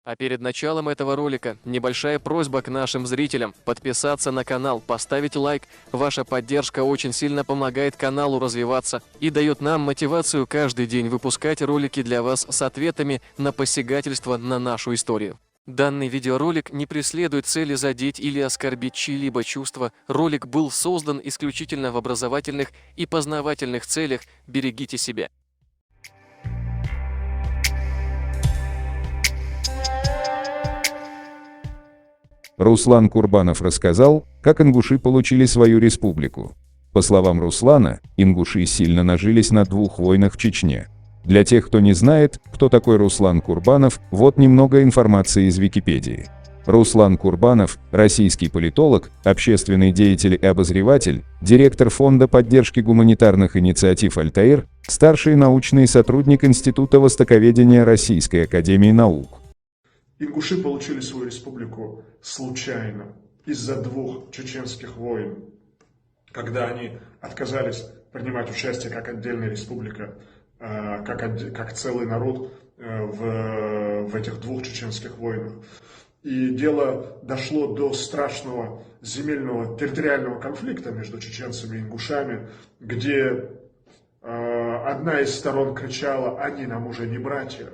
А перед началом этого ролика небольшая просьба к нашим зрителям подписаться на канал, поставить лайк. Ваша поддержка очень сильно помогает каналу развиваться и дает нам мотивацию каждый день выпускать ролики для вас с ответами на посягательство на нашу историю. Данный видеоролик не преследует цели задеть или оскорбить чьи-либо чувства. Ролик был создан исключительно в образовательных и познавательных целях. Берегите себя. Руслан Курбанов рассказал, как ингуши получили свою республику. По словам Руслана, ингуши сильно нажились на двух войнах в Чечне. Для тех, кто не знает, кто такой Руслан Курбанов, вот немного информации из Википедии. Руслан Курбанов – российский политолог, общественный деятель и обозреватель, директор Фонда поддержки гуманитарных инициатив «Альтаир», старший научный сотрудник Института востоковедения Российской академии наук. Ингуши получили свою республику случайно, из-за двух чеченских войн, когда они отказались принимать участие как отдельная республика, как целый народ в этих двух чеченских войнах. И дело дошло до страшного земельного территориального конфликта между чеченцами и ингушами, где одна из сторон кричала: «Они нам уже не братья»,